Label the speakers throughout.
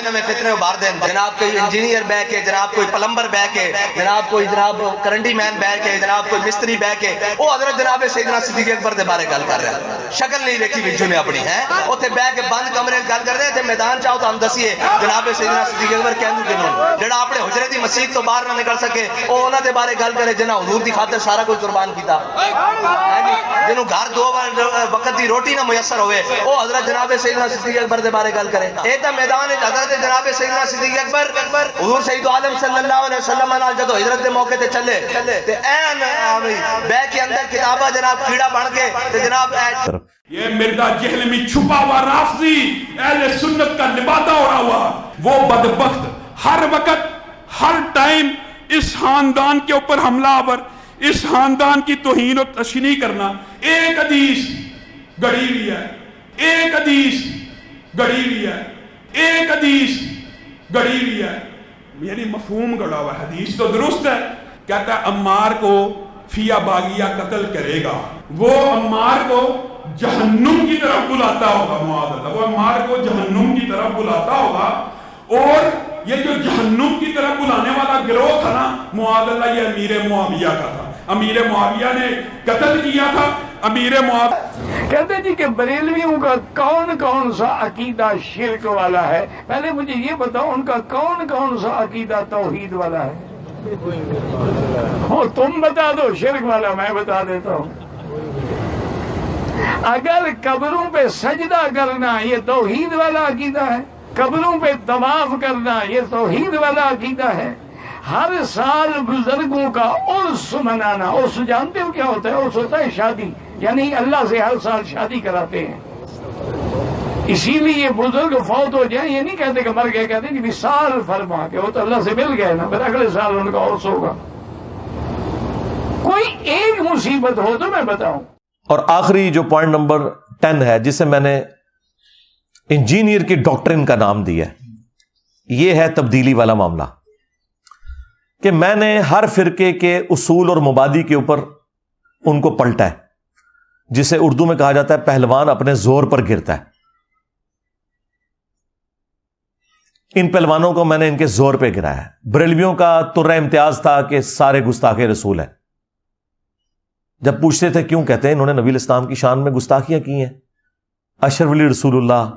Speaker 1: نویں فتنے ابار دیں. جناب کوئی انجینئر بہ کے, جناب کوئی پلمبر بہ کے, جناب کوئی جناب کرنڈی مین بہ کے, جناب کوئی مستری بہ کے, وہ حضرت جناب سیدنا صدیق اکبر دے بارے گل کر رہا ہے. شکل نہیں دیکھی وچوں نے اپنی ہے, اوتھے بہ کے بند کمرے گل کر رہے تے میدان چاہو تو ہم دسیے جناب سیدنا صدیق اکبر کہندو کنوں جڑا اپنے حجرے دی مسجد تو باہر نہ نکل سکے او انہاں دے بارے گل کرے جنہاں حضور دی خاطر سارا کچھ قربان کیتا, جنہوں گھر 2 وقت دی روٹی نہ میسر ہوئے او حضرت جناب سیدنا صدیق اکبر دے بارے گل کرے. اے تے میدان وچ حضرت جناب سیدنا صدیق اکبر حضور سید عالم صلی اللہ علیہ وسلم نال جدوں ہجرت دے موقع تے چلے تے این بیگ کے اندر کتاباں جناب کیڑا بن کے تے جناب
Speaker 2: یہ مرزا جہل میں چھپا ہوا رافضی اہل سنت کا لبادہ اڑا ہوا وہ بدبخت ہر وقت ہر ٹائم اس خاندان کے اوپر حملہ آور, اس خاندان کی توہین و تشنیع کرنا. ایک حدیث گڑی ہوئی ہے, ایک حدیث گڑی ہوئی ہے, ایک حدیث گڑی ہوئی ہے, یعنی مفہوم گڑا ہوا. حدیث تو درست ہے, کہتا ہے عمار کو فیا باغیہ قتل کرے گا, وہ عمار کو جہنم کی طرف بلاتا ہوگا. معاذ اللہ, وہ عمار کو جہنم کی طرف بلاتا ہوگا. اور یہ جو جہنم کی طرف بلانے والا گروہ تھا نا معاذ اللہ, یہ امیر معاویہ کا تھا. امیر معاویہ نے قتل کیا تھا امیر معاویہ.
Speaker 3: کہتے جی کہ بریلویوں کا کون کون سا عقیدہ شرک والا ہے, پہلے مجھے یہ بتاؤ ان کا کون کون سا عقیدہ توحید والا ہے. تم بتا دو شرک والا, میں بتا دیتا ہوں. اگر قبروں پہ سجدہ کرنا یہ توحید والا عقیدہ ہے, قبروں پہ طواف کرنا یہ توحید والا عقیدہ ہے, ہر سال بزرگوں کا عرس منانا, عرس جانتے ہو کیا ہوتا ہے؟ عرس ہوتا ہے شادی, یعنی اللہ سے ہر سال شادی کراتے ہیں. اسی لیے بزرگ فوت ہو جائیں یہ نہیں کہتے کہ مر گئے, کہتے کہ وصال فرما کے, وہ تو اللہ سے مل گئے نا, پھر اگلے سال ان کا عرس ہوگا. کوئی ایک مصیبت ہو تو میں بتاؤں.
Speaker 4: اور آخری جو پوائنٹ نمبر 10 ہے جسے میں نے انجینئر کی ڈاکٹرن کا نام دیا ہے, یہ ہے تبدیلی والا معاملہ. کہ میں نے ہر فرقے کے اصول اور مبادی کے اوپر ان کو پلٹا ہے, جسے اردو میں کہا جاتا ہے پہلوان اپنے زور پر گرتا ہے. ان پہلوانوں کو میں نے ان کے زور پہ گرایا ہے. بریلویوں کا ترہ امتیاز تھا کہ سارے گستاخ رسول ہیں. جب پوچھتے تھے کیوں, کہتے ہیں انہوں نے نبی الاسلام کی شان میں گستاخیاں کی ہیں. اشرف علی رسول اللہ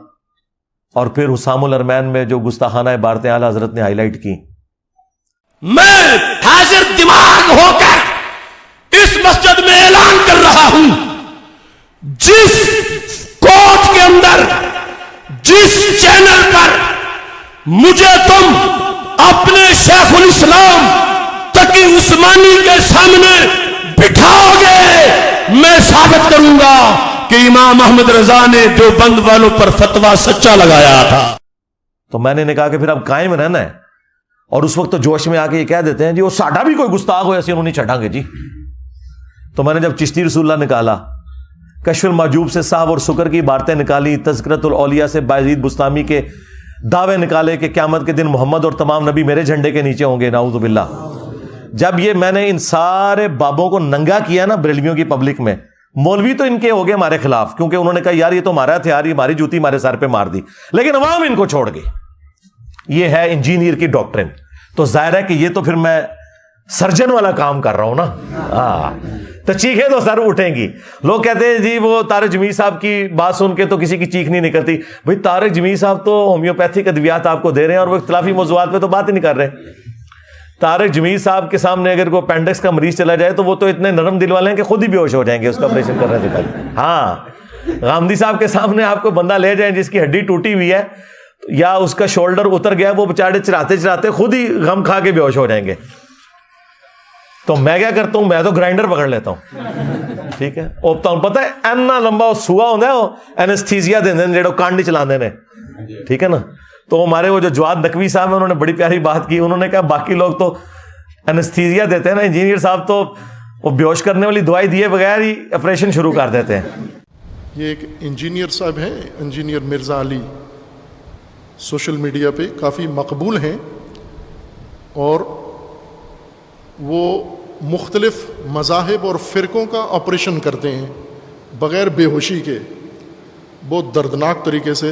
Speaker 4: اور پھر حسام الارمین میں جو گستاخانہ عبارتیں اعلیٰ حضرت نے ہائی لائٹ کی.
Speaker 5: میں حاضر دماغ ہو کر اس مسجد میں اعلان کر رہا ہوں, جس کوٹ کے اندر جس چینل پر مجھے تم اپنے شیخ الاسلام تقی عثمانی کے سامنے بٹھاؤ گے, میں ثابت کروں گا کہ امام احمد رضا نے دیوبند والوں پر فتویٰ سچا لگایا تھا.
Speaker 4: تو میں نے کہا کہ پھر اب قائم رہنا ہے. اور اس وقت تو جوش میں آ کے یہ کہہ دیتے ہیں جی وہ ساڈا بھی کوئی گستاخ ہو ایسے انہوں نہیں چھٹا گے جی. تو میں نے جب چشتی رسول اللہ نکالا, کشف المحجوب سے صاحب اور سکر کی عبارتیں نکالی, تذکرۃ الاولیاء سے بایزید بستامی کے دعوے نکالے کہ قیامت کے دن محمد اور تمام نبی میرے جھنڈے کے نیچے ہوں گے, نعوذ باللہ. جب یہ میں نے ان سارے بابوں کو ننگا کیا نا بریلویوں کی پبلک میں, مولوی تو ان کے ہو گئے ہمارے خلاف, کیونکہ انہوں نے کہا یار یہ تو ہمارا ہتھیار, یہ ہماری جوتی ہمارے سر پہ مار دی, لیکن عوام ان کو چھوڑ گئی. یہ ہے انجینئر کی ڈاکٹرن. تو ظاہر ہے کہ یہ تو پھر میں سرجن والا کام کر رہا ہوں نا. تو چیخیں تو سر اٹھیں گی. لوگ کہتے ہیں جی وہ طارق جمیل صاحب کی بات سن کے تو کسی کی چیخ نہیں نکلتی. بھئی طارق جمیل صاحب تو ہومیوپیتھک ادویات آپ کو دے رہے ہیں اور وہ اختلافی موضوعات پہ تو بات ہی نہیں کر رہے. طارق جمیل صاحب کے سامنے اگر کوئی اپینڈکس کا مریض چلا جائے تو وہ تو اتنے نرم دل والے ہیں کہ خود ہی بے ہوش ہو جائیں گے اس کا آپریشن کرنے سے پہلے. ہاں, غامدی صاحب کے سامنے آپ کو بندہ لے جائیں جس کی ہڈی ٹوٹی ہوئی ہے یا اس کا شولڈر اتر گیا, وہ بےچارے چراتے چراتے خود ہی غم کھا کے بے ہوش ہو جائیں گے. تو میں کیا کرتا ہوں, میں تو گرائنڈر پکڑ لیتا ہوں, ٹھیک ہے. پتہ ہے اینا لمبا سوا ہوتا ہے, وہ اینستھیزیا دے دیں جڑے کانڈ چلاندے نے, ٹھیک ہے نا. تو ہمارے وہ جو جواد نقوی صاحب ہیں انہوں نے بڑی پیاری بات کی. انہوں نے کہا باقی لوگ تو اینستھیزیا دیتے ہیں نا, انجینئر صاحب تو وہ بیہوش کرنے والی دوائی دیے بغیر ہی آپریشن شروع کر دیتے ہیں.
Speaker 6: یہ ایک انجینئر صاحب ہیں, انجینئر مرزا علی, سوشل میڈیا پہ کافی مقبول ہیں اور وہ مختلف مذاہب اور فرقوں کا آپریشن کرتے ہیں بغیر بے ہوشی کے, بہت دردناک طریقے سے.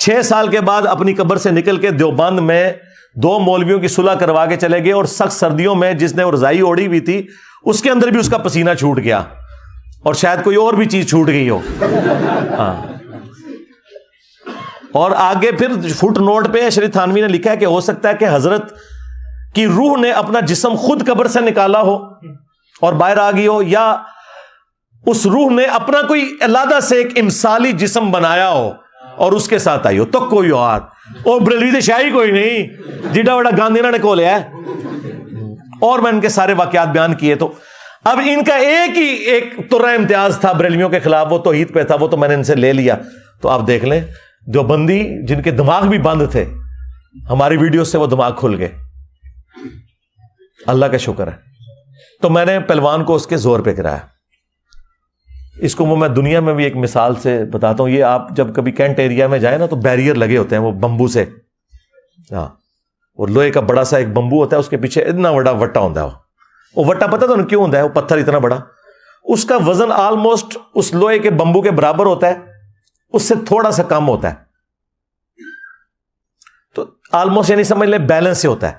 Speaker 4: 6 سال کے بعد اپنی قبر سے نکل کے دیوبند میں 2 مولویوں کی صلح کروا کے چلے گئے, اور سخت سردیوں میں جس نے رضائی اوڑھی ہوئی تھی اس کے اندر بھی اس کا پسینہ چھوٹ گیا, اور شاید کوئی اور بھی چیز چھوٹ گئی ہو. ہاں, اور آگے پھر فٹ نوٹ پہ شریف تھانوی نے لکھا ہے کہ ہو سکتا ہے کہ حضرت کی روح نے اپنا جسم خود قبر سے نکالا ہو اور باہر آ گئی ہو, یا اس روح نے اپنا کوئی علیحدہ سے ایک امثالی جسم بنایا ہو اور اس کے ساتھ آئی ہو. تو کوئی اور بریلوی تو شاہی کوئی نہیں جیڈا بڑا گاندھی نے کو لیا ہے. اور میں ان کے سارے واقعات بیان کیے. تو اب ان کا ایک ترہ امتیاز تھا بریلویوں کے خلاف, وہ توحید پہ تھا, وہ تو میں نے ان سے لے لیا. تو آپ دیکھ لیں جو بندی جن کے دماغ بھی بند تھے, ہماری ویڈیو سے وہ دماغ کھل گئے. اللہ کا شکر ہے. تو میں نے پہلوان کو اس کے زور پہ کرایا. اس کو میں دنیا میں بھی ایک مثال سے بتاتا ہوں. یہ آپ جب کبھی کینٹ ایریا میں جائیں نا تو بیریئر لگے ہوتے ہیں وہ بمبو سے, ہاں, اور لوہے کا بڑا سا ایک بمبو ہوتا ہے, اس کے پیچھے اتنا بڑا وٹا ہوتا ہے. وہ وٹا پتہ تو کیوں ہوتا ہے, وہ پتھر اتنا بڑا, اس کا وزن آلموسٹ اس لوہے کے بمبو کے برابر ہوتا ہے, اس سے تھوڑا سا کم ہوتا ہے. تو آلموسٹ یعنی سمجھ لیں بیلنس سے ہوتا ہے.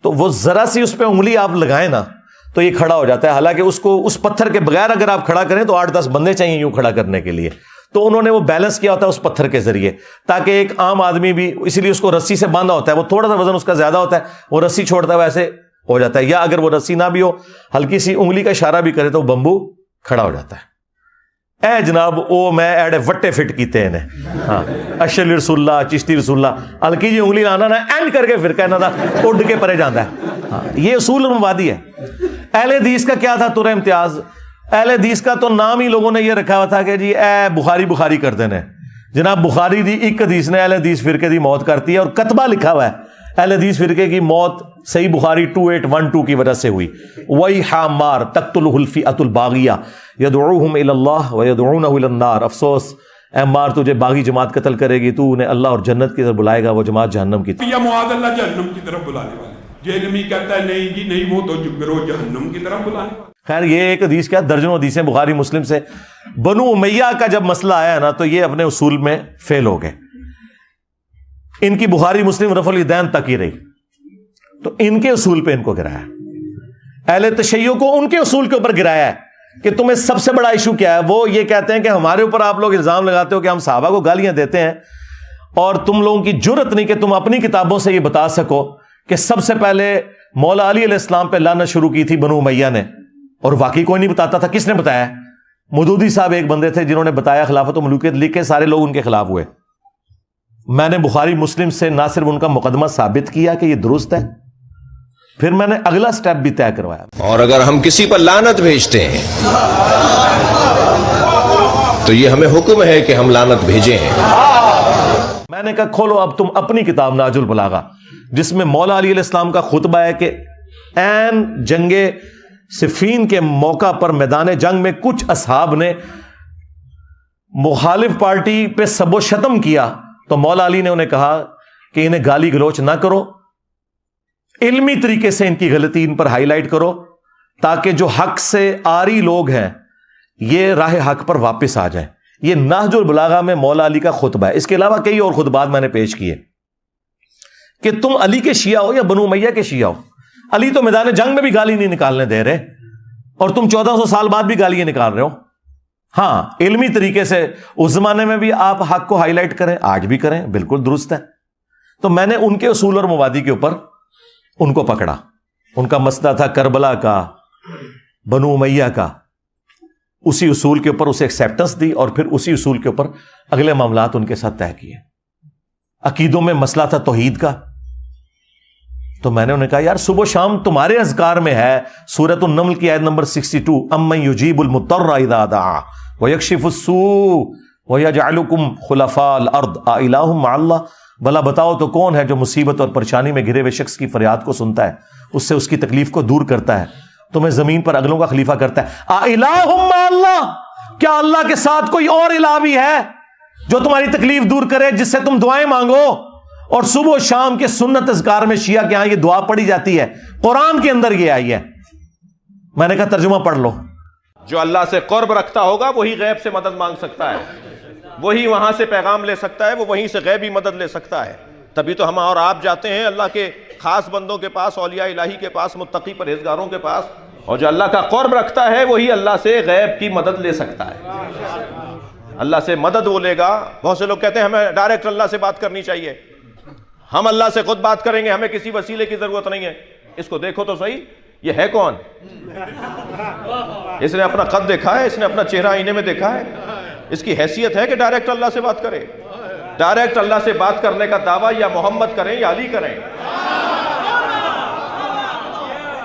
Speaker 4: تو وہ ذرا سی اس پہ انگلی آپ لگائیں نا تو یہ کھڑا ہو جاتا ہے. حالانکہ اس کو اس پتھر کے بغیر اگر آپ کھڑا کریں تو 8-10 بندے چاہیے یوں کھڑا کرنے کے لیے. تو انہوں نے وہ بیلنس کیا ہوتا ہے اس پتھر کے ذریعے, تاکہ ایک عام آدمی بھی, اسی لیے اس کو رسی سے باندھا ہوتا ہے, وہ تھوڑا سا وزن اس کا زیادہ ہوتا ہے, وہ رسی چھوڑتا ہے ویسے ہو جاتا ہے. یا اگر وہ رسی نہ بھی ہو, ہلکی سی انگلی کا اشارہ بھی کرے تو وہ بمبو کھڑا ہو جاتا ہے. اے جناب او میں ایڈے وٹے فٹ کیتے ہیں. ہاں, اشلی رسول اللہ, چشتی رسول اللہ, ہلکی جی انگلی لانا نا اینڈ کر کے فرقہ انہاں دا اڈ کے پرے جاندا ہے. ہاں, یہ اصول مبادی ہے. اہل حدیث کا کیا تھا ترہ امتیاز؟ اہل حدیث کا تو نام ہی لوگوں نے یہ رکھا ہوا تھا کہ جی اے بخاری کرتے ہیں. جناب بخاری دی ایک حدیث نے اہل حدیث فرقے دی موت کرتی ہے, اور کتبہ لکھا ہوا ہے اہل حدیث فرقے کی موت صحیح بخاری 2812 کی وجہ سے ہوئی. وَيْحَ مار تقتلہ الفئۃ الباغیہ یدعوہم الی اللہ ویدعونہ الی النار. افسوس اے مار, تجھے باغی جماعت قتل کرے گی, تو انہیں اللہ اور جنت کی طرف بلائے گا, وہ جماعت جہنم کی طرف.
Speaker 2: یا معاذ اللہ جہنم کی طرف بلانے والے. جہنمی کہتا ہے نہیں جی نہیں, وہ تو گروہ جہنم کی طرف بلانے والے.
Speaker 4: خیر یہ ایک حدیث کیا, درجنوں حدیثیں بخاری مسلم سے. بنو امیہ کا جب مسئلہ آیا نا تو یہ اپنے اصول میں فیل ہو گئے. ان کی بخاری مسلم رفع الیدین تک ہی رہی, تو ان کے اصول پہ ان کو گرایا. اہل تشیع کو ان کے اصول کے اوپر گرایا ہے کہ تمہیں سب سے بڑا ایشو کیا ہے. وہ یہ کہتے ہیں کہ ہمارے اوپر آپ لوگ الزام لگاتے ہو کہ ہم صحابہ کو گالیاں دیتے ہیں, اور تم لوگوں کی جرت نہیں کہ تم اپنی کتابوں سے یہ بتا سکو کہ سب سے پہلے مولا علی علیہ السلام پہ لعنت شروع کی تھی بنو امیہ نے, اور واقعی کوئی نہیں بتاتا تھا. کس نے بتایا؟ مودودی صاحب ایک بندے تھے جنہوں نے بتایا, خلافت و ملوکیت لکھ کے سارے لوگ ان کے خلاف ہوئے. میں نے بخاری مسلم سے نہ صرف ان کا مقدمہ ثابت کیا کہ یہ درست ہے, پھر میں نے اگلا سٹیپ بھی طے کروایا.
Speaker 7: اور اگر ہم کسی پر لعنت بھیجتے ہیں تو یہ ہمیں حکم ہے کہ ہم لعنت بھیجیں ہیں.
Speaker 4: میں نے کہا کھولو اب تم اپنی کتاب ناج البلاغہ, جس میں مولا علی علیہ السلام کا خطبہ ہے کہ عین جنگ صفین کے موقع پر میدان جنگ میں کچھ اصحاب نے مخالف پارٹی پہ سب و شتم کیا, تو مولا علی نے انہیں کہا کہ انہیں گالی گلوچ نہ کرو, علمی طریقے سے ان کی غلطی ان پر ہائی لائٹ کرو, تاکہ جو حق سے آری لوگ ہیں یہ راہ حق پر واپس آ جائیں. یہ نہج البلاغہ میں مولا علی کا خطبہ ہے. اس کے علاوہ کئی اور خطبات میں نے پیش کیے کہ تم علی کے شیعہ ہو یا بنو امیہ کے شیعہ ہو, علی تو میدان جنگ میں بھی گالی نہیں نکالنے دے رہے, اور تم 1400 سال بعد بھی گالیاں نکال رہے ہو. ہاں علمی طریقے سے اس زمانے میں بھی آپ حق کو ہائی لائٹ کریں, آج بھی کریں, بالکل درست ہے. تو میں نے ان کے اصول اور مبادی کے اوپر ان کو پکڑا. ان کا مسئلہ تھا کربلا کا, بنو امیہ کا, اسی اصول کے اوپر اسے ایکسیپٹنس دی, اور پھر اسی اصول کے اوپر اگلے معاملات ان کے ساتھ طے کیے. عقیدوں میں مسئلہ تھا توحید کا, تو میں نے انہیں کہا یار صبح و شام تمہارے اذکار میں ہے, سورۃ النمل کی آیت نمبر 62, امن یجیب المضطر اذا دعا ویکشف السوء ویجعلکم خلفاء الارض االہ مع اللہ. بھلا بتاؤ تو کون ہے جو مصیبت اور پریشانی میں گھرے ہوئے شخص کی فریاد کو سنتا ہے, اس سے اس کی تکلیف کو دور کرتا ہے, تمہیں زمین پر اگلوں کا خلیفہ کرتا ہے. االہ مع اللہ, کیا اللہ کے ساتھ کوئی اور الہ بھی ہے جو تمہاری تکلیف دور کرے, جس سے تم دعائیں مانگو؟ اور صبح و شام کے سنت اذکار میں شیعہ کے ہاں یہ دعا پڑھی جاتی ہے, قرآن کے اندر یہ آئی ہے. میں نے کہا ترجمہ پڑھ لو.
Speaker 7: جو اللہ سے قرب رکھتا ہوگا وہی غیب سے مدد مانگ سکتا ہے. وہی وہاں سے پیغام لے سکتا ہے, وہ وہیں سے غیبی مدد لے سکتا ہے. تبھی تو ہم اور آپ جاتے ہیں اللہ کے خاص بندوں کے پاس, اولیاء الہی کے پاس, متقی پرہیزگاروں کے پاس, اور جو اللہ کا قرب رکھتا ہے وہی اللہ سے غیب کی مدد لے سکتا ہے. اللہ سے مدد وہ لے گا. بہت سے لوگ کہتے ہیں ہمیں ڈائریکٹ اللہ سے بات کرنی چاہیے, ہم اللہ سے خود بات کریں گے, ہمیں کسی وسیلے کی ضرورت نہیں ہے. اس کو دیکھو تو صحیح, یہ ہے کون؟ اس نے اپنا قد دیکھا ہے, اس نے اپنا چہرہ آئینے میں دیکھا ہے, اس کی حیثیت ہے کہ ڈائریکٹ اللہ سے بات کرے؟ ڈائریکٹ اللہ سے بات کرنے کا دعویٰ یا محمد کریں یا علی کریں.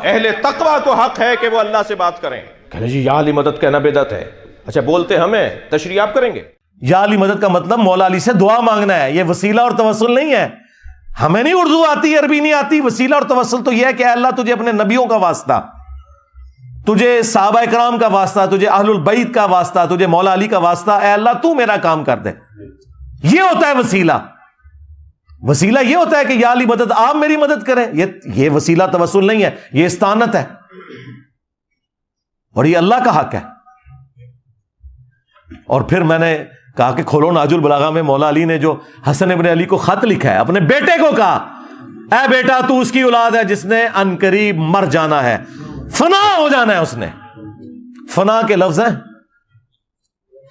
Speaker 7: اہل تقویٰ کو حق ہے کہ وہ اللہ سے بات کریں. کہنے جی یا علی مدد کہنا بدعت ہے. اچھا بولتے ہمیں, تشریح آپ کریں گے؟
Speaker 4: یا علی مدد کا مطلب مولا علی سے دعا مانگنا ہے, یہ وسیلہ اور توسل نہیں ہے. ہمیں نہیں اردو آتی, عربی نہیں آتی. وسیلہ اور توسل تو یہ ہے کہ اے اللہ تجھے اپنے نبیوں کا واسطہ, تجھے صحابہ اکرام کا واسطہ, تجھے اہل البیت کا واسطہ, تجھے مولا علی کا واسطہ, اے اللہ تو میرا کام کر دے. یہ ہوتا ہے وسیلہ. وسیلہ یہ ہوتا ہے کہ یا علی مدد, آپ میری مدد کریں. یہ وسیلہ توسل نہیں ہے, یہ استعانت ہے, اور یہ اللہ کا حق ہے. اور پھر میں نے کہا کہ کھولو ناج البلاغہ میں مولا علی نے جو حسن ابن علی کو خط لکھا ہے, اپنے بیٹے کو کہا اے بیٹا تو اس کی اولاد ہے جس نے عنقریب مر جانا ہے, فنا ہو جانا ہے. اس نے فنا کے لفظ ہیں,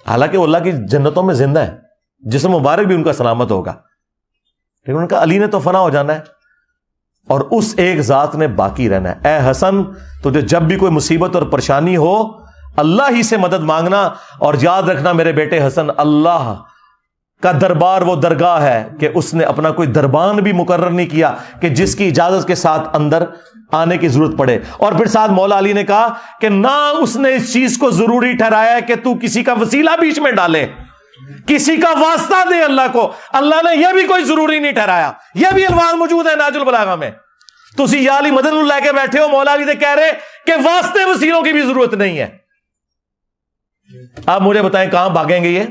Speaker 4: حالانکہ وہ اللہ کی جنتوں میں زندہ ہے, جسم مبارک بھی ان کا سلامت ہوگا, لیکن ان کا علی نے تو فنا ہو جانا ہے, اور اس ایک ذات نے باقی رہنا ہے. اے حسن تجھے جب بھی کوئی مصیبت اور پریشانی ہو اللہ ہی سے مدد مانگنا, اور یاد رکھنا میرے بیٹے حسن, اللہ کا دربار وہ درگاہ ہے کہ اس نے اپنا کوئی دربان بھی مقرر نہیں کیا کہ جس کی اجازت کے ساتھ اندر آنے کی ضرورت پڑے. اور پھر ساتھ مولا علی نے کہا کہ نہ اس نے اس چیز کو ضروری ٹھہرایا کہ تو کسی کا وسیلہ بیچ میں ڈالے, کسی کا واسطہ دے اللہ کو. اللہ نے یہ بھی کوئی ضروری نہیں ٹھہرایا. یہ بھی الفاظ موجود ہے ناج البلاغہ میں. تسی یا علی مدد لے کے بیٹھے ہو, مولا علی نے کہہ رہے کہ واسطے وسیلوں کی بھی ضرورت نہیں ہے. آپ مجھے بتائیں کہاں بھاگیں گے یہ؟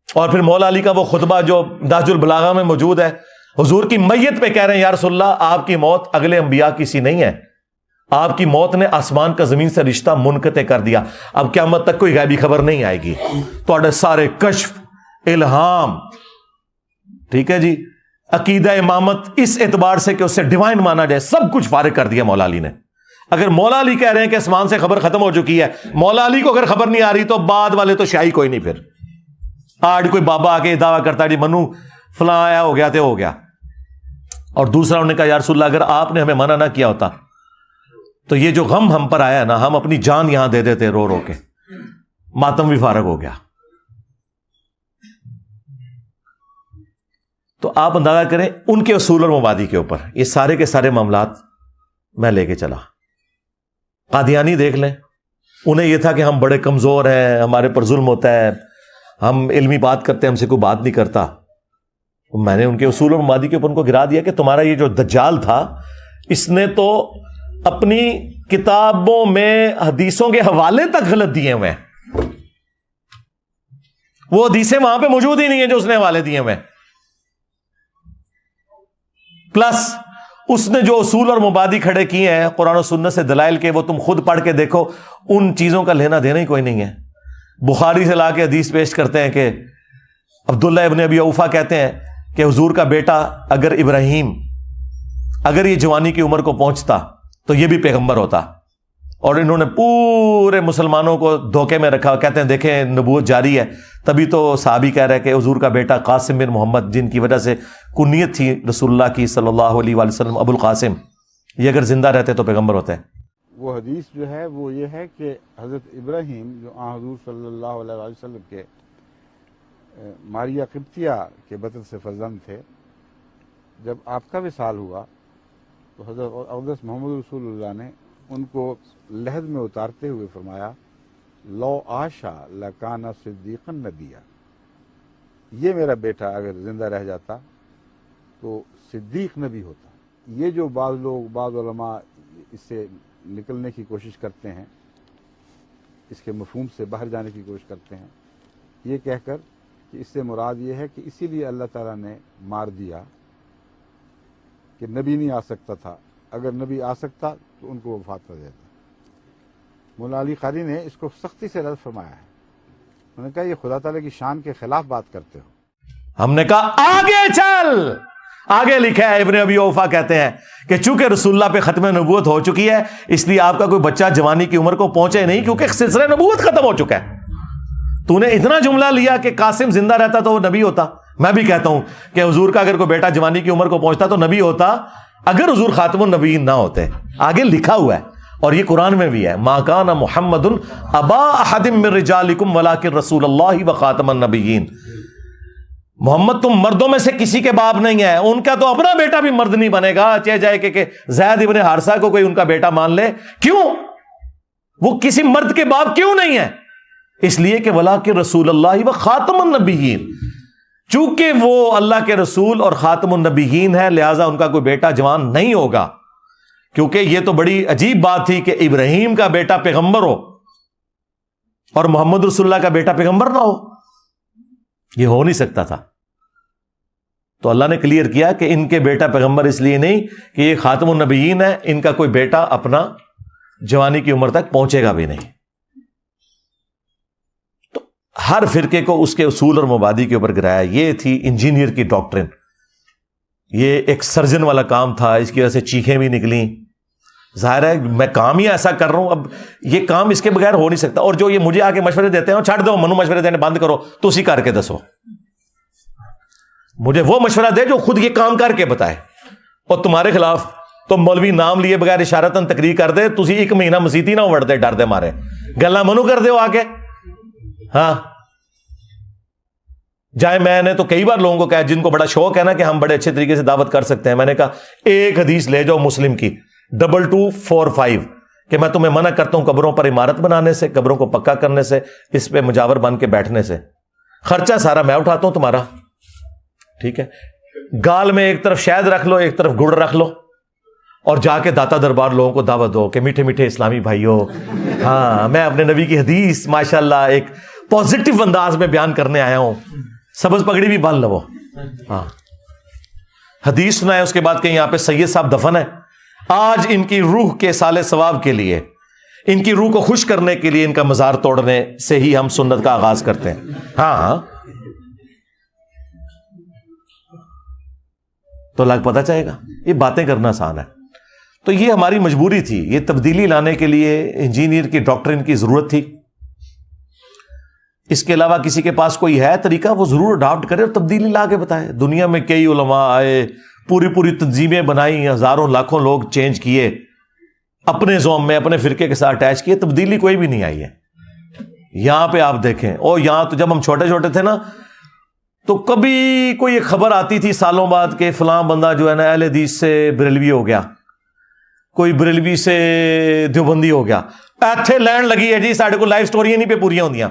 Speaker 4: اور پھر مولا علی کا وہ خطبہ جو ناج البلاغہ میں موجود ہے, حضور کی میت پہ کہہ رہے ہیں یا رسول اللہ آپ کی موت اگلے انبیاء کی سی نہیں ہے, آپ کی موت نے آسمان کا زمین سے رشتہ منقطع کر دیا. اب قیامت تک کوئی غیبی خبر نہیں آئے گی. تو سارے کشف, الہام, ٹھیک ہے جی, عقیدہ امامت اس اعتبار سے کہ اسے ڈیوائن مانا جائے, سب کچھ فارغ کر دیا مولا علی نے. اگر مولا علی کہہ رہے ہیں کہ آسمان سے خبر ختم ہو چکی ہے, مولا علی کو اگر خبر نہیں آ رہی تو بعد والے تو شاہی کوئی نہیں. پھر آج کوئی بابا آ کے دعویٰ کرتا ہے جی منو فلاں آیا ہو گیا تو ہو گیا. اور دوسرا انہوں نے کہا یا رسول اللہ اگر آپ نے ہمیں منع نہ کیا ہوتا تو یہ جو غم ہم پر آیا نا, ہم اپنی جان یہاں دے دیتے رو رو کے, ماتم بھی فارغ ہو گیا. تو آپ اندازہ کریں ان کے اصول اور مبادی کے اوپر یہ سارے کے سارے معاملات میں لے کے چلا. قادیانی دیکھ لیں, انہیں یہ تھا کہ ہم بڑے کمزور ہیں, ہمارے پر ظلم ہوتا ہے, ہم علمی بات کرتے ہیں, ہم سے کوئی بات نہیں کرتا. میں نے ان کے اصول اور مبادی کے اوپر ان کو گرا دیا کہ تمہارا یہ جو دجال تھا اس نے تو اپنی کتابوں میں حدیثوں کے حوالے تک غلط دیے ہوئے ہیں, وہ حدیثیں وہاں پہ موجود ہی نہیں ہیں جو اس نے حوالے دیے ہوئے ہیں. پلس اس نے جو اصول اور مبادی کھڑے کیے ہیں قرآن و سنت سے دلائل کے, وہ تم خود پڑھ کے دیکھو, ان چیزوں کا لینا دینا ہی کوئی نہیں ہے. بخاری سے لا کے حدیث پیش کرتے ہیں کہ عبداللہ ابن ابی اوفا کہتے ہیں کہ حضور کا بیٹا اگر ابراہیم اگر یہ جوانی کی عمر کو پہنچتا تو یہ بھی پیغمبر ہوتا. اور انہوں نے پورے مسلمانوں کو دھوکے میں رکھا, کہتے ہیں دیکھیں نبوت جاری ہے. تبھی تو صحابی کہہ رہے کہ حضور کا بیٹا قاسم بن محمد, جن کی وجہ سے کنیت تھی رسول اللہ کی صلی اللہ علیہ وآلہ وسلم, ابو القاسم, یہ اگر زندہ رہتے تو پیغمبر ہوتے.
Speaker 8: وہ حدیث جو ہے وہ یہ ہے کہ حضرت ابراہیم جو حضور صلی اللہ علیہ وآلہ وسلم کے ماریہ قبطیہ کے بطن سے فرزند تھے, جب آپ کا وصال ہوا تو حضرت اقدس محمد رسول اللہ نے ان کو لحد میں اتارتے ہوئے فرمایا لو آشا لکانا صدیقا نبیا, یہ میرا بیٹا اگر زندہ رہ جاتا تو صدیق نبی ہوتا. یہ جو بعض لوگ, بعض علماء اس سے نکلنے کی کوشش کرتے ہیں, اس کے مفہوم سے باہر جانے کی کوشش کرتے ہیں, یہ کہہ کر کہ اس سے مراد یہ ہے کہ اسی لیے اللہ تعالیٰ نے مار دیا کہ نبی نہیں آ سکتا تھا, اگر نبی آ سکتا تو ان کو وفات کر دیتا. مولا علی قاری نے اس کو سختی سے رد فرمایا ہے انہوں نے کہا یہ خدا تعالیٰ کی شان کے خلاف بات کرتے ہو.
Speaker 4: ہم نے کہا آگے چل. آگے لکھا ہے ابن ابی اوفا کہتے ہیں کہ چونکہ رسول اللہ پہ ختم نبوت ہو چکی ہے اس لیے آپ کا کوئی بچہ جوانی کی عمر کو پہنچے نہیں, کیونکہ سلسلہ نبوت ختم ہو چکا ہے. تو نے اتنا جملہ لیا کہ قاسم زندہ رہتا تو وہ نبی ہوتا. میں بھی کہتا ہوں کہ حضور کا اگر کوئی بیٹا جوانی کی عمر کو پہنچتا تو نبی ہوتا, اگر حضور خاتم النبیین نہ ہوتے. آگے لکھا ہوا ہے اور یہ قرآن میں بھی ہے, ما کان محمد ابا احد من رجالکم ولکن رسول اللہ وخاتم النبیین. محمد تم مردوں میں سے کسی کے باپ نہیں ہے, ان کا تو اپنا بیٹا بھی مرد نہیں بنے گا, چاہے جائے کہ زید ابن حارثہ کو کوئی ان کا بیٹا مان لے. کیوں؟ وہ کسی مرد کے باپ کیوں نہیں ہے؟ اس لیے کہ ولیکن رسول اللہ و خاتم النبیین, چونکہ وہ اللہ کے رسول اور خاتم النبیین ہے لہذا ان کا کوئی بیٹا جوان نہیں ہوگا. کیونکہ یہ تو بڑی عجیب بات تھی کہ ابراہیم کا بیٹا پیغمبر ہو اور محمد رسول اللہ کا بیٹا پیغمبر نہ ہو, یہ ہو نہیں سکتا تھا. تو اللہ نے کلیئر کیا کہ ان کے بیٹا پیغمبر اس لیے نہیں کہ یہ خاتم النبیین ہے, ان کا کوئی بیٹا اپنا جوانی کی عمر تک پہنچے گا بھی نہیں. تو ہر فرقے کو اس کے اصول اور مبادی کے اوپر گرایا. یہ تھی انجینئر کی ڈاکٹرن, یہ ایک سرجن والا کام تھا, اس کی وجہ سے چیخیں بھی نکلیں. ظاہر ہے میں کام ہی ایسا کر رہا ہوں, اب یہ کام اس کے بغیر ہو نہیں سکتا. اور جو یہ مجھے آ کے مشورے دیتے ہیں چھڑ دو منو, مشورے دینے بند کرو, تو اسی کر کے دسو. مجھے وہ مشورہ دے جو خود یہ کام کر کے بتائے. اور تمہارے خلاف تو مولوی نام لیے بغیر اشارتاً تقریر کر دے, تسی ایک مہینہ مسیتی نہ وڑتے ڈر دے مارے, گلا منو کر دے ہو آ کے. ہاں جائے میں نے تو کئی بار لوگوں کو کہا جن کو بڑا شوق ہے نا کہ ہم بڑے اچھے طریقے سے دعوت کر سکتے ہیں, میں نے کہا ایک حدیث لے جاؤ مسلم کی 2245 کہ میں تمہیں منع کرتا ہوں قبروں پر عمارت بنانے سے, قبروں کو پکا کرنے سے, اس پہ مجاور بن کے بیٹھنے سے. خرچہ سارا میں اٹھاتا ہوں تمہارا, ٹھیک ہے. گال میں ایک طرف شہد رکھ لو, ایک طرف گڑ رکھ لو, اور جا کے داتا دربار لوگوں کو دعوت دو کہ میٹھے میٹھے اسلامی بھائیوں, ہاں میں اپنے نبی کی حدیث ماشاءاللہ ایک پازیٹیو انداز میں بیان کرنے آیا ہوں, سبز پگڑی بھی باندھ لو. ہاں حدیث سنائے, اس کے بعد کہ یہاں پہ سید صاحب دفن ہے, آج ان کی روح کے سال ثواب کے لیے, ان کی روح کو خوش کرنے کے لیے ان کا مزار توڑنے سے ہی ہم سنت کا آغاز کرتے ہیں. ہاں ہاں تو لگ پتہ چاہے گا, یہ باتیں کرنا آسان ہے. تو یہ ہماری مجبوری تھی, یہ تبدیلی لانے کے لیے انجینئر کی ڈاکٹرن کی ضرورت تھی. اس کے علاوہ کسی کے پاس کوئی ہے طریقہ وہ ضرور اڈاپٹ کرے اور تبدیلی لا کے بتائے. دنیا میں کئی علماء آئے, پوری تنظیمیں بنائی, ہزاروں لاکھوں لوگ چینج کیے, اپنے زوم میں اپنے فرقے کے ساتھ اٹیچ کیے, تبدیلی کوئی بھی نہیں آئی ہے. یہاں پہ آپ دیکھیں, اور یہاں تو جب ہم چھوٹے چھوٹے تھے نا تو کبھی کوئی ایک خبر آتی تھی سالوں بعد کہ فلاں بندہ جو ہے نا اہل حدیث سے بریلوی ہو گیا, کوئی بریلوی سے دیوبندی ہو گیا, ایتھے لینڈ لگی ہے جی, ساڑھے کو لائف سٹوریاں نہیں پہ پوریاں ہوندیاں.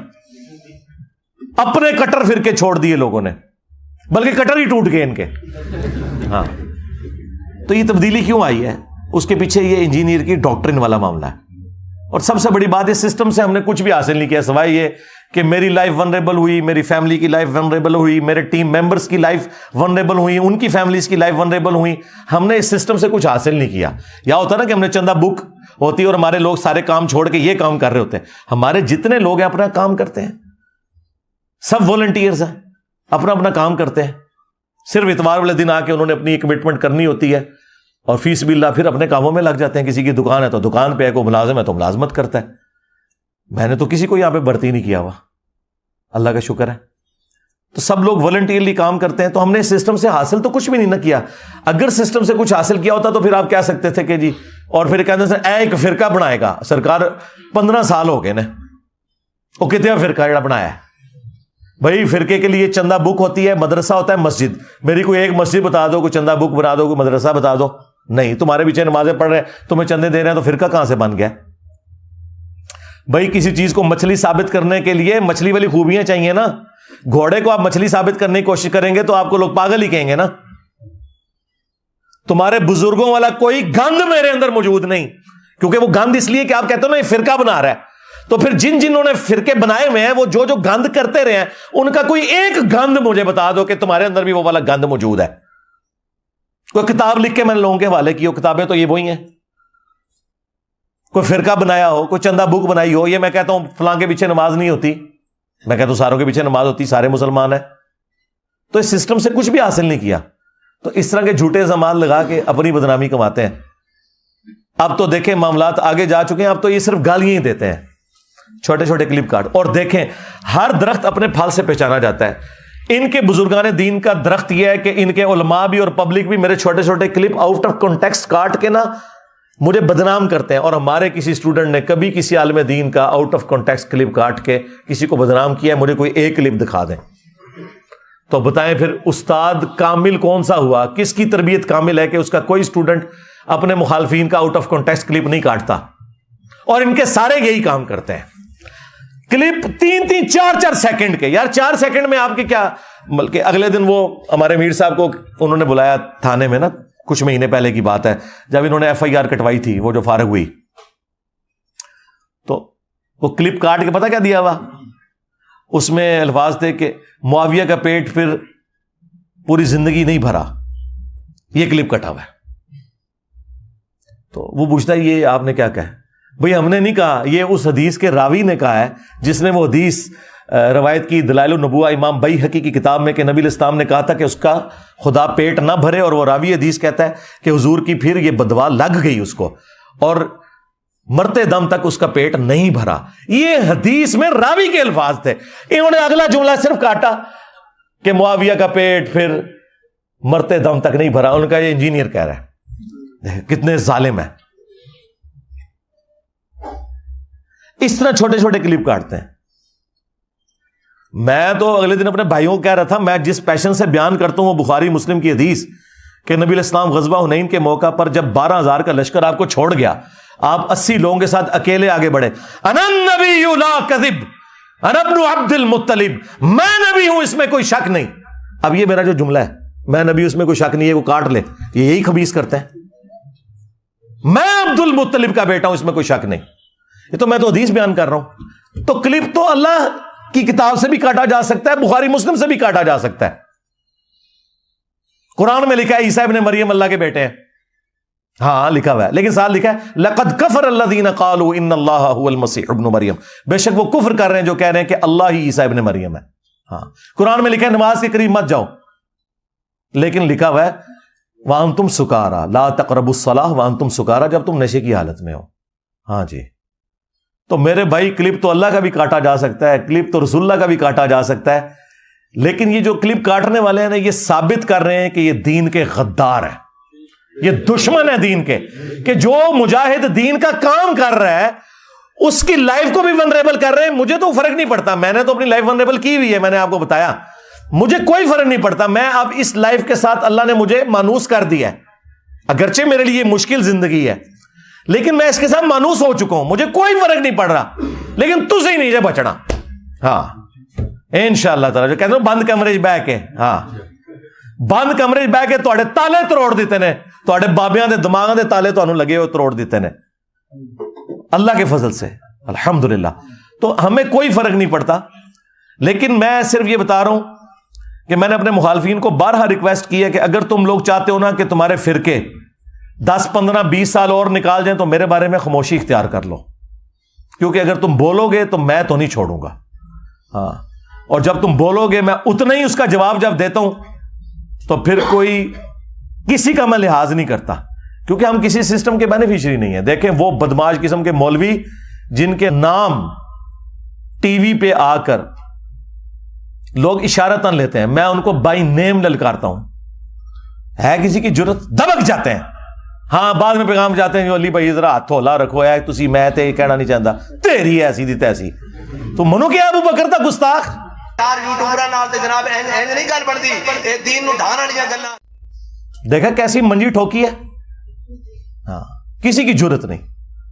Speaker 4: اپنے کٹر فرقے چھوڑ دیے لوگوں نے, بلکہ کٹر ہی ٹوٹ گئے ان کے. ہاں تو یہ تبدیلی کیوں آئی ہے, اس کے پیچھے یہ انجینئر کی ڈاکٹرن والا معاملہ ہے. اور سب سے بڑی بات, اس سسٹم سے ہم نے کچھ بھی حاصل نہیں کیا سوائے یہ کہ میری لائف ونریبل ہوئی, میری فیملی کی لائف ونریبل ہوئی, میرے ٹیم ممبرز کی لائف ونریبل ہوئی, ان کی فیملیز کی لائف ونریبل ہوئی. ہم نے اس سسٹم سے کچھ حاصل نہیں کیا. یا ہوتا نا کہ ہم نے چندہ بک ہوتی اور ہمارے لوگ سارے کام چھوڑ کے یہ کام کر رہے ہوتے ہیں. ہمارے جتنے لوگ ہیں اپنا کام کرتے ہیں, سب والنٹیئرز ہیں, اپنا اپنا کام کرتے ہیں. صرف اتوار والے دن آ کے انہوں نے اپنی کمٹمنٹ کرنی ہوتی ہے اور فی سبیل اللہ پھر اپنے کاموں میں لگ جاتے ہیں. کسی کی دکان ہے تو دکان پہ ہے, کوئی ملازم ہے تو ملازمت کرتا ہے. میں نے تو کسی کو یہاں پہ بھرتی نہیں کیا ہوا, اللہ کا شکر ہے. تو سب لوگ والنٹیئرلی کام کرتے ہیں. تو ہم نے اس سسٹم سے حاصل تو کچھ بھی نہیں نہ کیا. اگر سسٹم سے کچھ حاصل کیا ہوتا تو پھر آپ کہہ سکتے تھے کہ جی, اور پھر کہتے ہیں ایک فرقہ بنائے گا. سرکار 15 سال ہو گئے نا, وہ کتنا فرقہ جڑا بنایا ہے بھائی. فرقے کے لیے چندہ بک ہوتی ہے, مدرسہ ہوتا ہے, مسجد. میری کوئی ایک مسجد بتا دو, کوئی چندہ بک بنا دو, کوئی مدرسہ بتا دو. نہیں, تمہارے پیچھے نمازیں پڑھ رہے ہیں, تمہیں چندے دے رہے ہیں, تو فرقہ کہاں سے بن گیا بھائی؟ کسی چیز کو مچھلی ثابت کرنے کے لیے مچھلی والی خوبیاں چاہیے نا. گھوڑے کو آپ مچھلی ثابت کرنے کی کوشش کریں گے تو آپ کو لوگ پاگل ہی کہیں گے نا. تمہارے بزرگوں والا کوئی گند میرے اندر موجود نہیں, کیونکہ وہ گند اس لیے کہ آپ کہتے ہو نا یہ فرقہ بنا رہا ہے. تو پھر جنہوں نے فرقے بنائے ہوئے ہیں وہ جو گند کرتے رہے ہیں, ان کا کوئی ایک گند مجھے بتا دو کہ تمہارے اندر بھی وہ والا گند موجود ہے. کوئی کتاب لکھ کے میں نے لوگوں کے حوالے کی ہو, کتابیں تو یہ وہی ہیں. کوئی فرقہ بنایا ہو, کوئی چندہ بک بنائی ہو, یہ میں کہتا ہوں فلاں کے پیچھے نماز نہیں ہوتی, میں کہتا ہوں ساروں کے پیچھے نماز ہوتی، سارے مسلمان ہیں، تو اس سسٹم سے کچھ بھی حاصل نہیں کیا، تو اس طرح کے جھوٹے الزامات لگا کے اپنی بدنامی کماتے ہیں۔ اب تو دیکھیں معاملات آگے جا چکے ہیں، اب تو یہ صرف گالیاں ہی دیتے ہیں، چھوٹے چھوٹے کلپ کارڈ۔ اور دیکھیں ہر درخت اپنے پھل سے پہچانا جاتا ہے۔ ان کے بزرگان دین کا درخت یہ ہے کہ ان کے علماء بھی اور پبلک بھی میرے چھوٹے چھوٹے کلپ آؤٹ آف کانٹیکسٹ کاٹ کے نا مجھے بدنام کرتے ہیں، اور ہمارے کسی اسٹوڈنٹ نے کبھی کسی عالم دین کا آؤٹ آف کانٹیکسٹ کلپ کاٹ کے کسی کو بدنام کیا ہے، مجھے کوئی ایک کلپ دکھا دیں تو بتائیں پھر استاد کامل کون سا ہوا؟ کس کی تربیت کامل ہے کہ اس کا کوئی اسٹوڈنٹ اپنے مخالفین کا آؤٹ آف کانٹیکسٹ کلپ نہیں کاٹتا؟ اور ان کے سارے یہی کام کرتے ہیں، کلپ 3-4 سیکنڈ کے۔ یار 4 سیکنڈ میں آپ کے کیا، بلکہ اگلے دن وہ ہمارے میر صاحب کو انہوں نے بلایا تھانے میں نا، کچھ مہینے پہلے کی بات ہے، جب انہوں نے FIR کٹوائی تھی، وہ جو فارغ ہوئی، تو وہ کلپ کاٹ کے پتہ کیا دیا ہوا؟ اس میں الفاظ تھے کہ معاویہ کا پیٹ پھر پوری زندگی نہیں بھرا، یہ کلپ کٹا ہوا ہے۔ تو وہ پوچھتا ہے یہ آپ نے کیا کہا؟ بھئی ہم نے نہیں کہا، یہ اس حدیث کے راوی نے کہا ہے جس نے وہ حدیث روایت کی دلائل النبوہ امام بیہقی کی کتاب میں کہ نبی علیہ السلام نے کہا تھا کہ اس کا خدا پیٹ نہ بھرے، اور وہ راوی حدیث کہتا ہے کہ حضور کی پھر یہ بدوا لگ گئی اس کو اور مرتے دم تک اس کا پیٹ نہیں بھرا۔ یہ حدیث میں راوی کے الفاظ تھے، انہوں نے اگلا جملہ صرف کاٹا کہ معاویہ کا پیٹ پھر مرتے دم تک نہیں بھرا، ان کا یہ انجینئر کہہ رہا ہے۔ کتنے ظالم ہیں، اس طرح چھوٹے چھوٹے کلپ کاٹتے ہیں۔ میں تو اگلے دن اپنے بھائیوں کو کہہ رہا تھا، میں جس پیشن سے بیان کرتا ہوں وہ بخاری مسلم کی حدیث کہ نبی علیہ السلام غزوہ حنین کے موقع پر جب 12,000 کا لشکر آپ کو چھوڑ گیا، آپ 80 لوگوں کے ساتھ اکیلے آگے بڑھے، انا النبی لا کذب انا ابن عبد المطلب، میں نبی ہوں اس میں کوئی شک نہیں۔ اب یہ میرا جو جملہ ہے میں نبی اس میں کوئی شک نہیں ہے، وہ کاٹ لے، یہ یہی خبیث کرتے ہیں، میں عبد المطلب کا بیٹا ہوں اس میں کوئی شک نہیں۔ یہ تو میں تو حدیث بیان کر رہا ہوں، تو کلپ تو اللہ کی کتاب سے بھی کاٹا جا سکتا ہے، بخاری مسلم سے بھی کاٹا جا سکتا ہے۔ قرآن میں لکھا ہے عیسیٰ ابن مریم اللہ کے بیٹے ہیں، ہاں لکھا ہوا ہے، لیکن ساتھ لکھا ہے لقد کفر الذین قالوا ان اللہ هو المسیح ابن مریم، بے شک وہ کفر کر رہے ہیں جو کہہ رہے ہیں کہ اللہ ہی عیسیٰ ابن مریم ہے۔ ہاں قرآن میں لکھا ہے نماز کے قریب مت جاؤ، لیکن لکھا ہوا ہے وانتم سکارا لا تقربوا الصلاۃ وانتم سکارا، جب تم نشے کی حالت میں ہو۔ ہاں جی، تو میرے بھائی کلپ تو اللہ کا بھی کاٹا جا سکتا ہے، کلپ تو رسول اللہ کا بھی کاٹا جا سکتا ہے، لیکن یہ جو کلپ کاٹنے والے ہیں نا، یہ ثابت کر رہے ہیں کہ یہ دین کے غدار ہیں، یہ دشمن ہے دین کے، کہ جو مجاہد دین کا کام کر رہا ہے اس کی لائف کو بھی ونریبل کر رہے ہیں۔ مجھے تو فرق نہیں پڑتا، میں نے تو اپنی لائف ونریبل کی ہوئی ہے، میں نے آپ کو بتایا، مجھے کوئی فرق نہیں پڑتا، میں اب اس لائف کے ساتھ اللہ نے مجھے مانوس کر دیا ہے، اگرچہ میرے لیے مشکل زندگی ہے لیکن میں اس کے ساتھ مانوس ہو چکا ہوں، مجھے کوئی فرق نہیں پڑ رہا، لیکن تجھے ہی نہیں جے بچنا۔ ہاں انشاءاللہ تعالی جو کہتے ہیں بند کمرے بہ کے، ہاں بند کمرے بہ کے تواڈے تالے تروڑ دیتے نے، تواڈے بابیاں دے دماغاں دے تالے تانوں لگے ہوئے تروڑ دیتے نے اللہ کے فضل سے، الحمدللہ۔ تو ہمیں کوئی فرق نہیں پڑتا، لیکن میں صرف یہ بتا رہا ہوں کہ میں نے اپنے مخالفین کو بارہا ریکویسٹ کی ہے کہ اگر تم لوگ چاہتے ہو نا کہ تمہارے فرقے 10, 15, 20 سال اور نکال جائیں تو میرے بارے میں خاموشی اختیار کر لو، کیونکہ اگر تم بولو گے تو میں تو نہیں چھوڑوں گا، ہاں، اور جب تم بولو گے میں اتنا ہی اس کا جواب جب دیتا ہوں تو پھر کوئی کسی کا میں لحاظ نہیں کرتا، کیونکہ ہم کسی سسٹم کے بینیفیشری نہیں ہیں۔ دیکھیں وہ بدماش قسم کے مولوی جن کے نام ٹی وی پہ آ کر لوگ اشارتاً لیتے ہیں، میں ان کو بائی نیم للکارتا ہوں، ہے کسی کی جرت دبک جاتے ہیں، ہاں بعد میں پیغام جاتے ہیں جو علی بھائی ذرا ہاتھ ہولا رکھو ہے تسی، میں تے کہنا نہیں چاہتا تیری ایسی دی تیسی، تو منو کیا ابو بکر دا گستاخ
Speaker 1: یار یوٹیوبراں نال تے جناب اینج نہیں گل بندی، اے دین نو ڈھان والیاں گلاں
Speaker 4: دیکھا کیسی منجی ٹھوکی ہے، ہاں کسی کی جرت نہیں،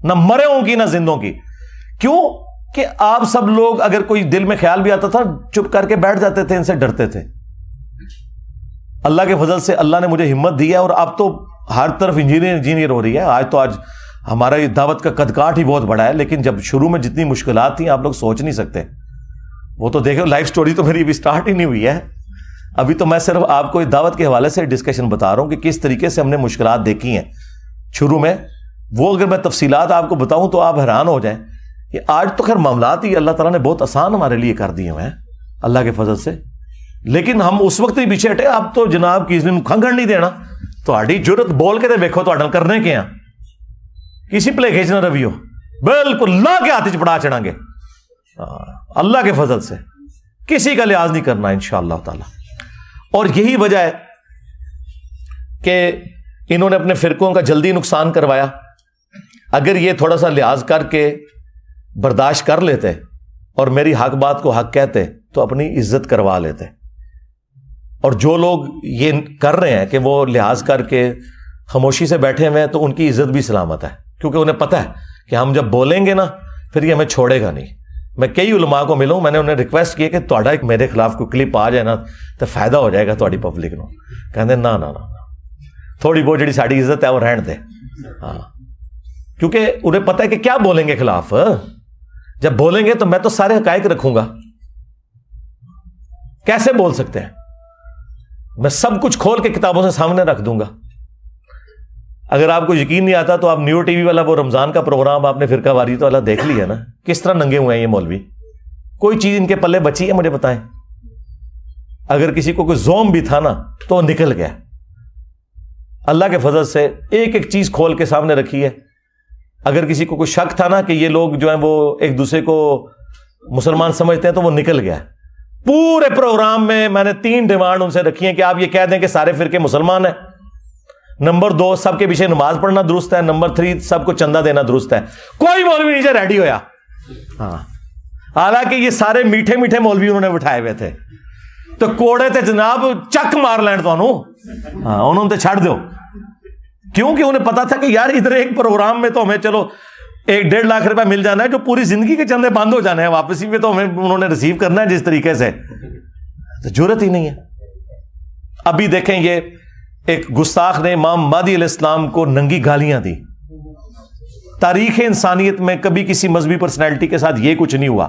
Speaker 4: نہ مروں کی نہ زندوں کی۔ کیوں کہ آپ سب لوگ اگر کوئی دل میں خیال بھی آتا تھا چپ کر کے بیٹھ جاتے تھے، ان سے ڈرتے تھے۔ اللہ کے فضل سے اللہ نے مجھے ہمت دی ہے، اور اب تو ہر طرف انجینئر ہو رہی ہے۔ آج ہمارا یہ دعوت کا قد کاٹ ہی بہت بڑا ہے، لیکن جب شروع میں جتنی مشکلات تھیں آپ لوگ سوچ نہیں سکتے۔ وہ تو دیکھو لائف سٹوری تو میری ابھی سٹارٹ ہی نہیں ہوئی ہے، ابھی تو میں صرف آپ کو دعوت کے حوالے سے ڈسکشن بتا رہا ہوں کہ کس طریقے سے ہم نے مشکلات دیکھی ہیں شروع میں۔ وہ اگر میں تفصیلات آپ کو بتاؤں تو آپ حیران ہو جائیں یہ آج تو خیر معاملات ہی اللہ تعالیٰ نے بہت آسان ہمارے لیے کر دیے ہوئے ہیں اللہ کے فضل سے، لیکن ہم اس وقت ہی پیچھے ہٹے. اب تو جناب کسی نے کھنگڑ نہیں دینا، تھوڑی جرت بول کے دیکھو تو کرنے کے ہیں کسی پلے کھینچنا رویو بالکل لا کے ہاتھ چپڑا چڑھا گے اللہ کے فضل سے، کسی کا لحاظ نہیں کرنا انشاءاللہ تعالی. اور یہی وجہ ہے کہ انہوں نے اپنے فرقوں کا جلدی نقصان کروایا. اگر یہ تھوڑا سا لحاظ کر کے برداشت کر لیتے اور میری حق بات کو حق کہتے تو اپنی عزت کروا لیتے. اور جو لوگ یہ کر رہے ہیں کہ وہ لحاظ کر کے خاموشی سے بیٹھے ہوئے ہیں تو ان کی عزت بھی سلامت ہے، کیونکہ انہیں پتہ ہے کہ ہم جب بولیں گے نا پھر یہ ہمیں چھوڑے گا نہیں. میں کئی علماء کو ملوں، میں نے انہیں ریکویسٹ کی کہ تھوڑا ایک میرے خلاف کوئی کلپ آ جائے نا تو فائدہ ہو جائے گا تھوڑی پبلک نو. کہتے نا تھوڑی بہت جڑی ساری عزت ہے وہ رہن دے. ہاں، کیونکہ انہیں پتہ ہے کہ کیا بولیں گے خلاف. جب بولیں گے تو میں تو سارے حقائق رکھوں گا، کیسے بول سکتے ہیں؟ میں سب کچھ کھول کے کتابوں سے سامنے رکھ دوں گا. اگر آپ کو یقین نہیں آتا تو آپ نیو ٹی وی والا وہ رمضان کا پروگرام آپ نے فرقہ واریت والا دیکھ لیا نا، کس طرح ننگے ہوئے ہیں یہ مولوی. کوئی چیز ان کے پلے بچی ہے مجھے بتائیں؟ اگر کسی کو کوئی زوم بھی تھا نا تو وہ نکل گیا. اللہ کے فضل سے ایک ایک چیز کھول کے سامنے رکھی ہے. اگر کسی کو کوئی شک تھا نا کہ یہ لوگ جو ہیں وہ ایک دوسرے کو مسلمان سمجھتے ہیں تو وہ نکل گیا. پورے پروگرام میں نے 3 ڈیمانڈ ان سے رکھی ہیں کہ آپ یہ کہہ دیں کہ سارے فرقے مسلمان ہیں. نمبر 2 سب کے پیچھے نماز پڑھنا درست ہے. نمبر 3 سب کو چندہ دینا درست ہے. کوئی مولوی نیچے ریڈی ہویا. ہاں، حالانکہ یہ سارے میٹھے میٹھے مولوی انہوں نے بٹھائے ہوئے تھے تو کوڑے تے جناب چک مار لین تو ہاں انہوں نے چھڑ دو، کیونکہ انہیں پتا تھا کہ یار ادھر ایک پروگرام میں تو ہمیں چلو 1-1.5 لاکھ روپے مل جانا ہے، جو پوری زندگی کے چندے بند ہو جانے ہیں واپسی میں تو ہمیں انہوں نے ریسیو کرنا ہے جس طریقے سے. تو جرت ہی نہیں ہے. ابھی دیکھیں یہ ایک گستاخ نے امام مہدی علیہ السلام کو ننگی گالیاں دی. تاریخ انسانیت میں کبھی کسی مذہبی پرسنالٹی کے ساتھ یہ کچھ نہیں ہوا.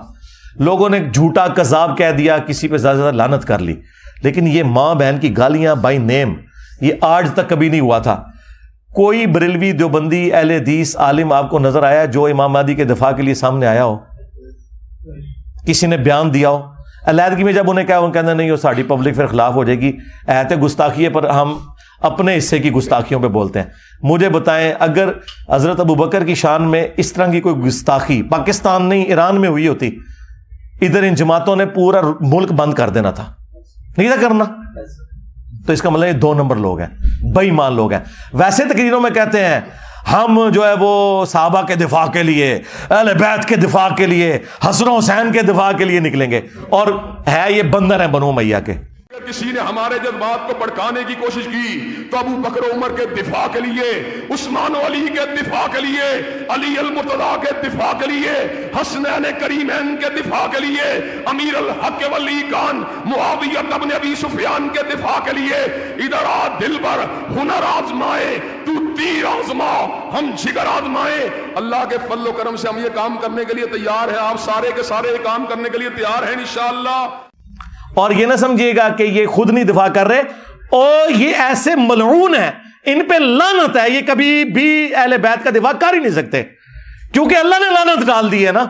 Speaker 4: لوگوں نے جھوٹا کذاب کہہ دیا، کسی پہ زیادہ زیادہ لعنت کر لی، لیکن یہ ماں بہن کی گالیاں بائی نیم یہ آج تک کبھی نہیں ہوا تھا. کوئی بریلوی دیوبندی اہل حدیث عالم آپ کو نظر آیا جو امام مہدی کے دفاع کے لیے سامنے آیا ہو، کسی نے بیان دیا ہو؟ علیحدگی میں جب انہیں کہا وہ کہتے نہیں وہ ساری پبلک پھر خلاف ہو جائے گی، ایت گستاخی ہے، پر ہم اپنے حصے کی گستاخیوں پہ بولتے ہیں. مجھے بتائیں اگر حضرت ابوبکر کی شان میں اس طرح کی کوئی گستاخی پاکستان نہیں ایران میں ہوئی ہوتی، ادھر ان جماعتوں نے پورا ملک بند کر دینا تھا، نہیں تھا کرنا. تو اس کا مطلب یہ 2 نمبر لوگ ہیں، بے ایمان لوگ ہیں. ویسے تقریروں میں کہتے ہیں ہم جو ہے وہ صحابہ کے دفاع کے لیے، اہل بیت کے دفاع کے لیے، حسن و حسین کے دفاع کے لیے نکلیں گے، اور ہے یہ بندر ہیں بنو امیہ کے.
Speaker 2: کسی نے ہمارے جذبات کو بھڑکانے کی کوشش کی تو ابو بکر عمر کے دفاع کے لیے، عثمان و علی کے دفاع کے لیے، علی المرتضیٰ کے دفاع کے لیے، حسنین کریمین کے دفاع کے لیے، امیر الحق ولی کان معاویہ بن ابی سفیان کے دفاع کے لیے، ادھر آ دل بر ہنر آزمائے تو تیر آزما ہم جگر آزمائے. اللہ کے فضل و کرم سے ہم یہ کام کرنے کے لیے تیار ہیں. آپ سارے کے سارے یہ کام کرنے کے لیے تیار ہیں انشاءاللہ.
Speaker 4: اور یہ نہ سمجھیے گا کہ یہ خود نہیں دفاع کر رہے، اور یہ ایسے ملعون ہیں، ان پہ لعنت ہے، یہ کبھی بھی اہل بیت کا دفاع کر ہی نہیں سکتے، کیونکہ اللہ نے لعنت ڈال دی ہے نا.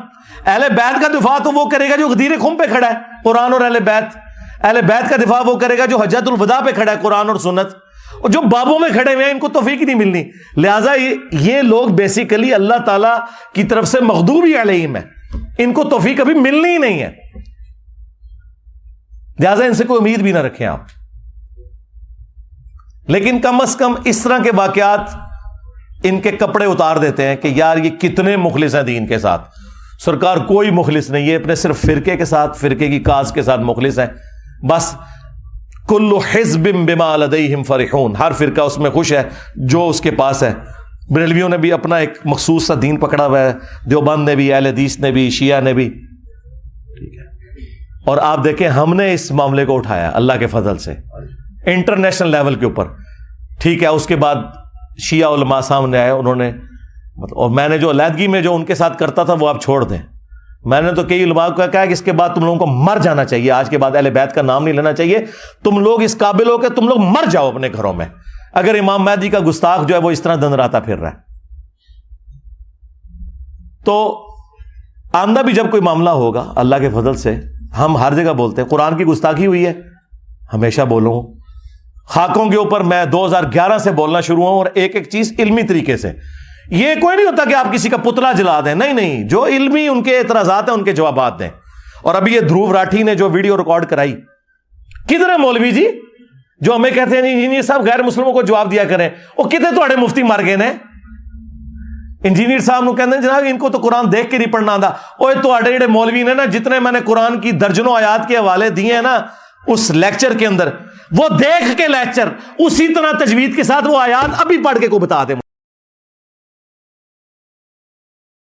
Speaker 4: اہل بیت کا دفاع تو وہ کرے گا جو غدیر خم پہ کھڑا ہے، قرآن اور اہل بیت. اہل بیت کا دفاع وہ کرے گا جو حجۃ الوداع پہ کھڑا ہے، قرآن اور سنت. اور جو بابوں میں کھڑے ہوئے ہیں ان کو توفیق ہی نہیں ملنی. لہٰذا یہ لوگ بیسیکلی اللہ تعالیٰ کی طرف سے مغضوب علیہم ہیں، ان کو توفیق کبھی ملنی ہی نہیں ہے. لہٰذا ان سے کوئی امید بھی نہ رکھیں آپ. لیکن کم از کم اس طرح کے واقعات ان کے کپڑے اتار دیتے ہیں کہ یار یہ کتنے مخلص ہیں دین کے ساتھ. سرکار کوئی مخلص نہیں ہے، اپنے صرف فرقے کے ساتھ، فرقے کی کاز کے ساتھ مخلص ہیں. بس کل حزب بما لدیہم فرحون، ہر فرقہ اس میں خوش ہے جو اس کے پاس ہے. بریلویوں نے بھی اپنا ایک مخصوص سا دین پکڑا ہوا ہے، دیوبند نے بھی، اہل حدیث نے بھی، شیعہ نے بھی. ٹھیک ہے، اور آپ دیکھیں ہم نے اس معاملے کو اٹھایا اللہ کے فضل سے انٹرنیشنل لیول کے اوپر. ٹھیک ہے، اس کے بعد شیعہ علماء سامنے آئے، انہوں نے اور میں نے جو علیحدگی میں جو ان کے ساتھ کرتا تھا وہ آپ چھوڑ دیں. میں نے تو کئی علماء کو کہا کہ اس کے بعد تم لوگوں کو مر جانا چاہیے، آج کے بعد اہل بیت کا نام نہیں لینا چاہیے. تم لوگ اس قابل ہو کہ تم لوگ مر جاؤ اپنے گھروں میں، اگر امام مہدی کا گستاخ جو ہے وہ اس طرح دندراتا پھر رہا ہے. تو آندہ بھی جب کوئی معاملہ ہوگا اللہ کے فضل سے ہم ہر جگہ بولتے ہیں. قرآن کی گستاخی ہوئی ہے ہمیشہ بولوں, خاکوں کے اوپر میں 2011 سے بولنا شروع ہوں, اور ایک ایک چیز علمی طریقے سے. یہ کوئی نہیں ہوتا کہ آپ کسی کا پتلا جلا دیں, نہیں نہیں, جو علمی ان کے اعتراضات ہیں ان کے جوابات دیں. اور ابھی یہ دھروو راٹھی نے جو ویڈیو ریکارڈ کرائی, کدھر ہے مولوی جی جو ہمیں کہتے ہیں انجینئر صاحب غیر مسلموں کو جواب دیا کریں؟ وہ کتنے تھوڑے مفتی مر گئے نے انجینئر صاحب نو کہتے ہیں جناب ان کو تو قرآن دیکھ کے نہیں پڑھنا آتا. اوے تھوڑے جڑے مولوی نے نا, جتنے میں نے قرآن کی درجنوں آیات کے حوالے دیے ہیں نا اس لیکچر کے اندر, وہ دیکھ کے لیکچر اسی طرح تجوید کے ساتھ وہ آیات ابھی پڑھ کے کو بتا دیں.